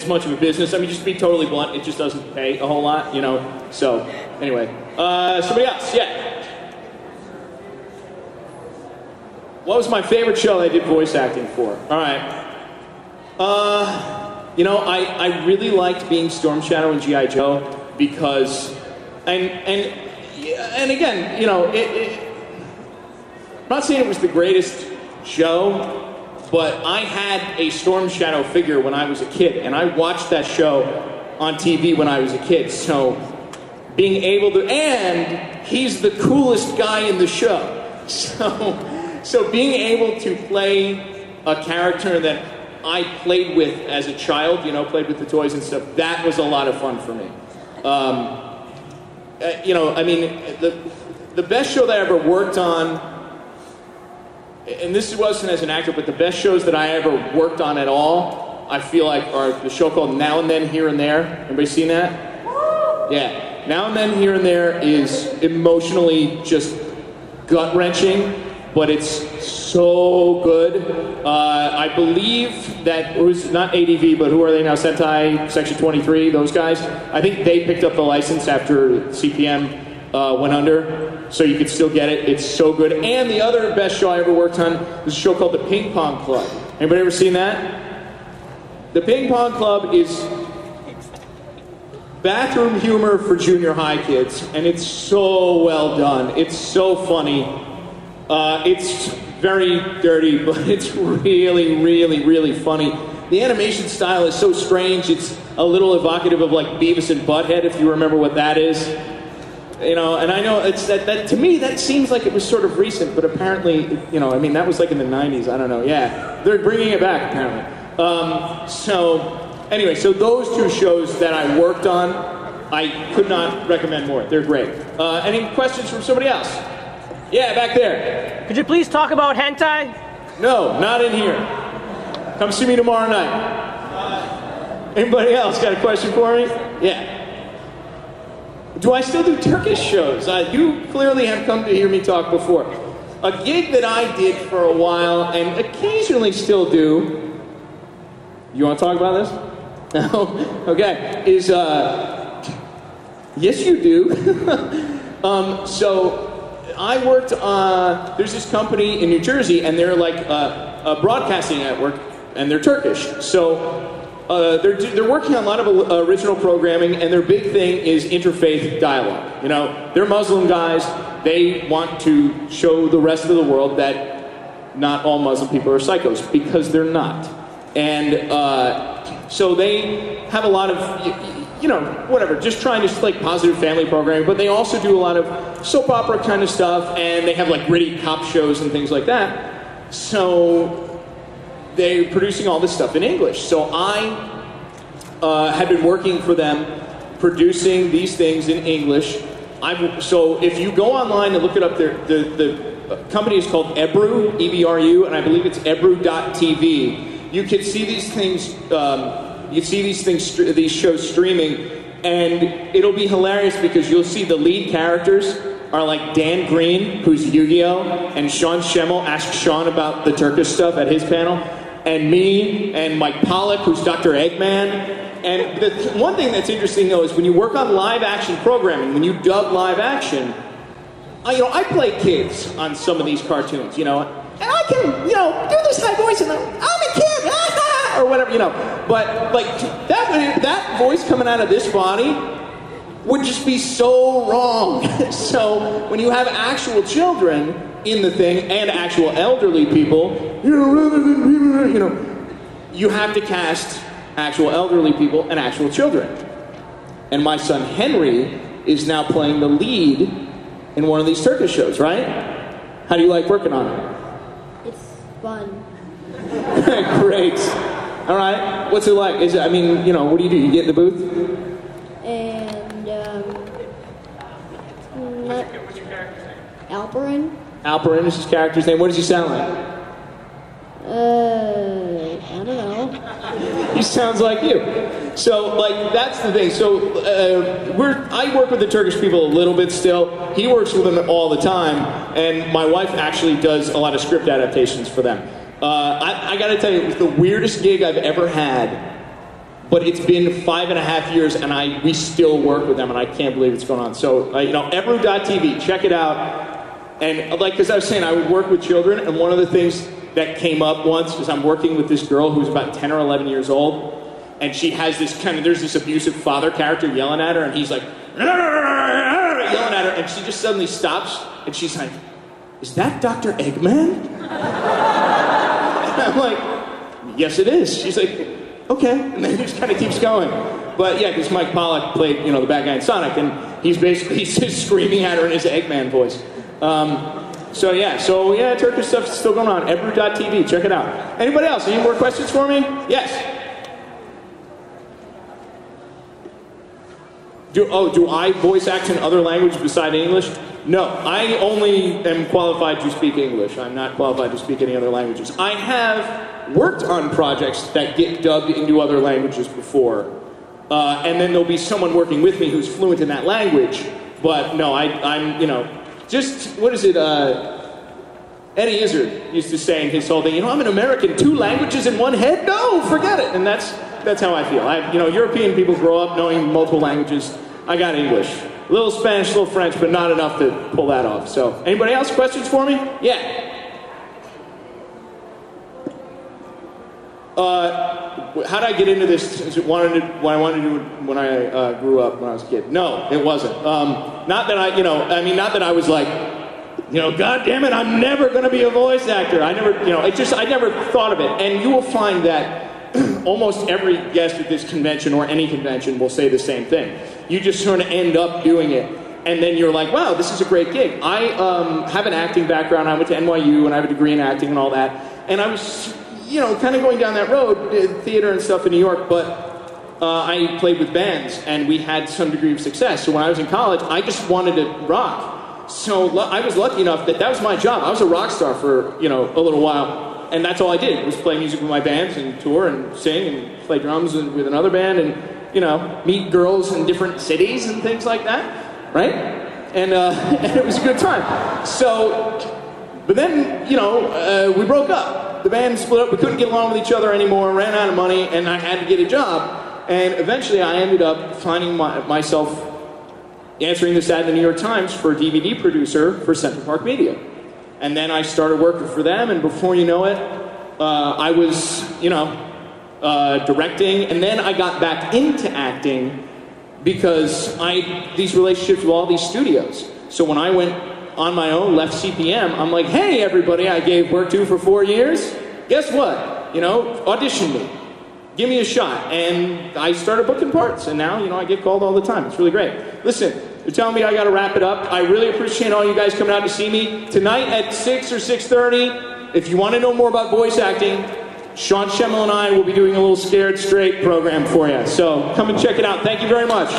much of a business. I mean, just to be totally blunt, it just doesn't pay a whole lot, you know. So, anyway. Somebody else, yeah. What was my favorite show I did voice acting for? All right. You know, I really liked being Storm Shadow in G.I. Joe because, and again, you know, I'm not saying it was the greatest show, but I had a Storm Shadow figure when I was a kid, and I watched that show on TV when I was a kid. So being able to, and he's the coolest guy in the show. So being able to play a character that I played with as a child, you know, played with the toys and stuff, that was a lot of fun for me. You know, I mean, the best show that I ever worked on, and this wasn't as an actor, but the best shows that I ever worked on at all, I feel like, are the show called Now and Then, Here and There. Everybody seen that? Yeah. Now and Then, Here and There is emotionally just gut-wrenching, but it's so good. I believe that it was not ADV, but who are they now? Sentai Section 23, those guys. I think they picked up the license after CPM went under, so you could still get it. It's so good. And the other best show I ever worked on was a show called The Ping Pong Club. Anybody ever seen that? The Ping Pong Club is bathroom humor for junior high kids, and it's so well done. It's so funny. It's very dirty, but it's really, really, really funny. The animation style is so strange. It's a little evocative of like Beavis and Butthead, if you remember what that is. You know, and I know it's that to me that seems like it was sort of recent, but apparently, you know, I mean that was like in the 90s. I don't know. Yeah, they're bringing it back apparently. So anyway, so those two shows that I worked on, I could not recommend more. They're great. Any questions from somebody else? Yeah, back there. Could you please talk about hentai? No, not in here. Come see me tomorrow night. Anybody else got a question for me? Yeah. Do I still do Turkish shows? You clearly have come to hear me talk before. A gig that I did for a while and occasionally still do. You want to talk about this? No? Okay. Is, yes you do. So I worked, there's this company in New Jersey and they're like a broadcasting network and they're Turkish. So they're working on a lot of original programming, and their big thing is interfaith dialogue. You know, they're Muslim guys. They want to show the rest of the world that not all Muslim people are psychos, because they're not. And so they have a lot of, you know, whatever, just trying to like positive family programming, but they also do a lot of soap opera kind of stuff, and they have like gritty cop shows and things like that. So they're producing all this stuff in English. So I had been working for them, producing these things in English. So if you go online and look it up, the company is called Ebru, E-B-R-U, and I believe it's ebru.tv. You can see these things, these shows streaming, and it'll be hilarious because you'll see the lead characters are like Dan Green, who's Yu-Gi-Oh, and Sean Schemmel asked Sean about the Turkish stuff at his panel, and me, and Mike Pollock, who's Dr. Eggman. And the one thing that's interesting, though, is when you work on live-action programming, when you dub live-action, I play kids on some of these cartoons, you know, and I can, you know, do this high voice, and I'm a kid, or whatever, you know. But, like, that voice coming out of this body would just be so wrong. So when you have actual children in the thing, and actual elderly people, you know, rather than people, you know, you have to cast actual elderly people and actual children. And my son Henry is now playing the lead in one of these Turkish shows, right? How do you like working on it? It's fun. Great. All right. What's it like? I mean, you know, what do? You get in the booth? And, what's your character's name? Alperin. Alperin is his character's name. What does he sound like? I don't know. He sounds like you. So, like, that's the thing. So, I work with the Turkish people a little bit still. He works with them all the time, and my wife actually does a lot of script adaptations for them. I gotta tell you, it was the weirdest gig I've ever had but it's been 5.5 years, and we still work with them, and I can't believe it's going on. So, Ebru.tv, check it out. And like, as I was saying, I would work with children, and one of the things that came up once is I'm working with this girl who's about 10 or 11 years old, and she has there's this abusive father character yelling at her, and he's like, yelling at her, and she just suddenly stops, and she's like, is that Dr. Eggman? And I'm like, yes it is. She's like, okay, and then it just kind of keeps going. But yeah, because Mike Pollock played, the bad guy in Sonic, and he's just screaming at her in his Eggman voice. So yeah, Turkish stuff is still going on. Ebru.tv, check it out. Anybody else? Any more questions for me? Yes. Do I voice act in other languages besides English? No, I only am qualified to speak English. I'm not qualified to speak any other languages. I have worked on projects that get dubbed into other languages before. And then there'll be someone working with me who's fluent in that language. But no, I'm what is it? Eddie Izzard used to say in his whole thing, I'm an American, 2 languages in one head? No, forget it. And that's how I feel. European people grow up knowing multiple languages. I got English. A little Spanish, a little French, but not enough to pull that off. So, anybody else questions for me? Yeah. How did I get into this? Is it what I wanted to do when I grew up, when I was a kid? No, it wasn't. Not that I was like, God damn it, I'm never going to be a voice actor. I never thought of it. And you will find that almost every guest at this convention or any convention will say the same thing. You just sort of end up doing it, and then you're like, wow, this is a great gig. I have an acting background. I went to NYU, and I have a degree in acting and all that. And I was, kind of going down that road, theater and stuff in New York, but I played with bands, and we had some degree of success. So when I was in college, I just wanted to rock. So I was lucky enough that was my job. I was a rock star for, a little while. And that's all I did, was play music with my bands and tour and sing and play drums with another band and, meet girls in different cities and things like that, right? And it was a good time. So, but then, we broke up. The band split up. We couldn't get along with each other anymore, ran out of money, and I had to get a job. And eventually I ended up finding myself answering this ad in the New York Times for DVD producer for Central Park Media. And then I started working for them, and before you know it, I was, directing, and then I got back into acting because these relationships with all these studios. So when I went on my own, left CPM, I'm like, hey, everybody I gave work to for 4 years, guess what? Audition me. Give me a shot. And I started booking parts, and now, I get called all the time. It's really great. Listen. They're telling me I got to wrap it up. I really appreciate all you guys coming out to see me. Tonight at 6 or 6:30, if you want to know more about voice acting, Sean Schemmel and I will be doing a little Scared Straight program for you. So come and check it out. Thank you very much.